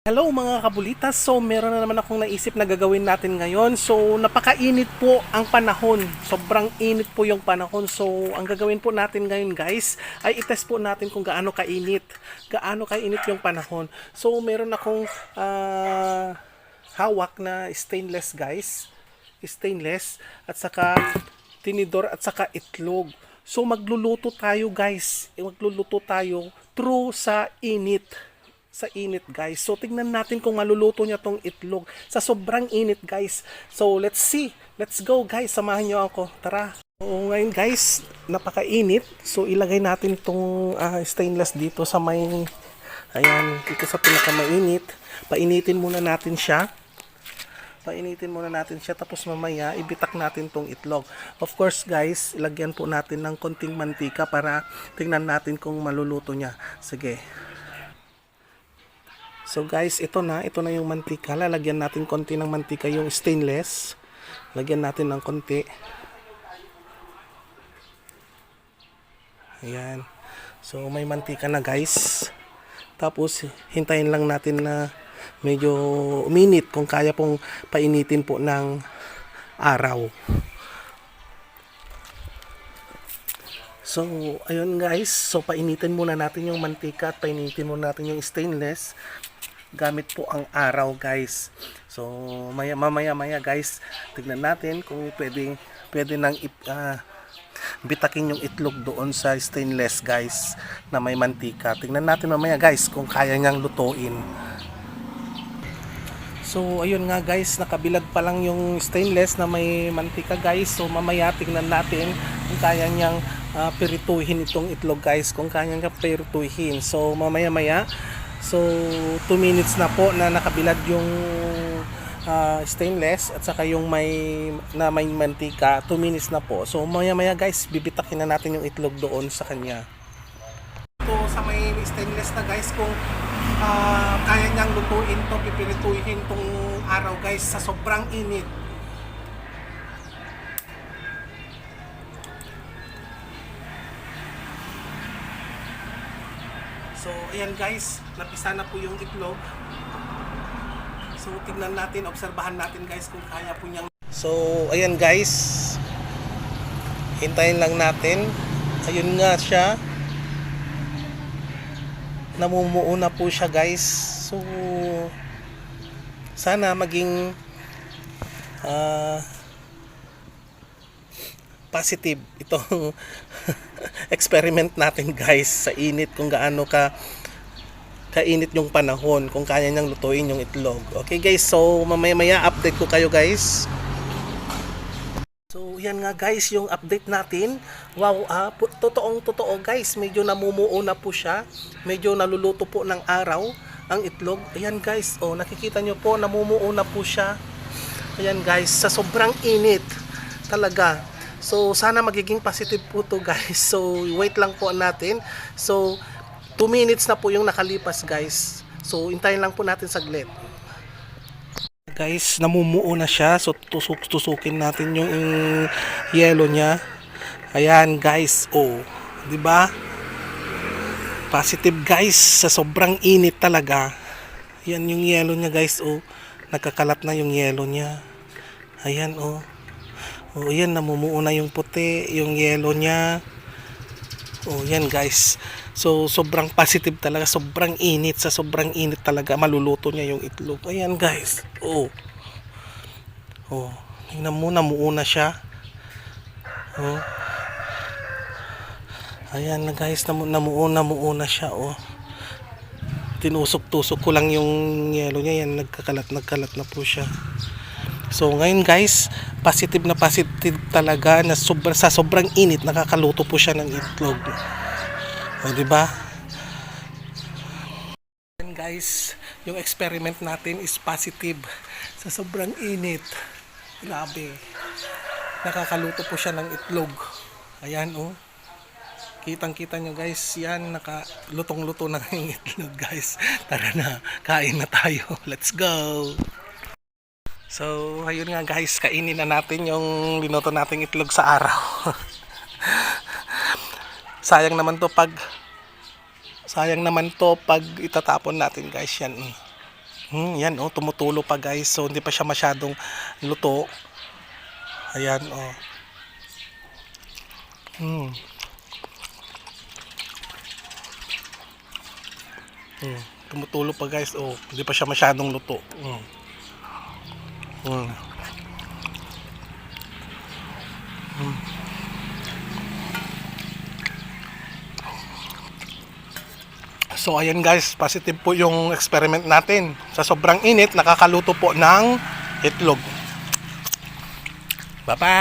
Hello mga kabulitas, so meron na naman akong naisip na gagawin natin ngayon. So napakainit po ang panahon, sobrang init po yung panahon. So ang gagawin po natin ngayon guys, ay itest po natin kung gaano kainit yung panahon. So meron akong hawak na stainless guys, stainless at saka tinidor at saka itlog. So magluluto tayo guys, magluluto tayo through sa init guys. So tingnan natin kung maluluto niya tong itlog sa sobrang init guys. So let's see. Let's go guys. Samahan niyo ako. Tara. So ngayon guys, napakainit. So ilagay natin tong stainless dito sa may dito sa pinakamainit. Painitin muna natin siya. Tapos mamaya ibitak natin tong itlog. Of course guys, ilagyan po natin ng konting mantika para tingnan natin kung maluluto niya. Sige. So guys, ito na yung mantika. Lalagyan natin konti ng mantika yung stainless. Lagyan natin ng konti. Ayan. So may mantika na guys. Tapos hintayin lang natin na medyo uminit kung kaya pong painitin po ng araw. So ayun guys, so painitin muna natin yung mantika at painitin muna natin yung stainless gamit po ang araw guys. So mamaya guys, tignan natin kung pwede nang bitakin yung itlog doon sa stainless guys na may mantika. Tignan natin mamaya guys kung kaya niyang lutuin. So ayun nga guys, nakabilad pa lang yung stainless na may mantika guys. So mamaya tignan natin kung kaya niyang pirituhin itong itlog guys, kung kaya niyang pirituhin. So mamaya so 2 minutes na po na nakabilad yung stainless at saka yung may mantika. 2 minutes na po. So mamaya guys, bibitakin na natin yung itlog doon sa kanya. Ito sa may stainless na guys, kung kaya niyang lutuin to, pipirituhin tong araw guys sa sobrang init. So ayan guys, napisa na po yung itlog. So tignan natin, obserbahan natin guys kung kaya po niyang. So ayan guys, hintayin lang natin. Ayun nga siya, namumuo na po siya guys. So sana maging positive itong experiment natin guys sa init, kung gaano kainit yung panahon, kung kaya niyang lutuin yung itlog. Okay guys, so mamaya update ko kayo guys. So yan nga guys yung update natin. Wow, totoo guys, medyo namumuo na po siya, medyo naluluto po ng araw ang itlog. Ayan guys, oh nakikita nyo po, namumuo na po siya. Ayan guys, sa sobrang init talaga. So sana magiging positive po to guys. So wait lang po natin. So 2 minutes na po yung nakalipas guys. So hintayin lang po natin saglit. Guys, namumuo na siya. So tusukin natin yung yellow niya. Ayan guys, oh, 'di ba? Positive guys, sa sobrang init talaga. Yan yung yellow niya guys, oh. Nagkakalat na yung yellow niya. Ayan, oh. Oh, yan, namumuo na yung puti, yung yellow niya. Oh, yan guys. So, sobrang positive talaga. Sobrang init. Sa sobrang init talaga, maluluto niya yung itlog. Ayan guys. Oh. Oh. Tingnan mo, namuo na siya. Oh. Ayan na guys, namuo na siya. Oh. Tinusok-tusok ko lang yung yellow niya. Yan, nagkakalat na po siya. So ngayon guys, positive talaga na sa sobrang init nakakaluto po siya ng itlog. O di ba? And guys, yung experiment natin is positive sa sobrang init. Grabe. Nakakaluto po siya ng itlog. Ayan oh. Kitang-kita nyo guys, yan nakalutong-luto na yung itlog guys. Tara na, kain na tayo. Let's go. So, ayun nga guys, kainin na natin yung linuto nating itlog sa araw. Sayang naman to pag itatapon natin guys yan. Yan oh, tumutulo pa guys. So hindi pa siya masyadong luto. Ayan oh. Tumutulo pa guys. Oh, hindi pa siya masyadong luto. So ayan guys, positive po yung experiment natin. Sa sobrang init, nakakaluto po ng itlog. Bye-bye!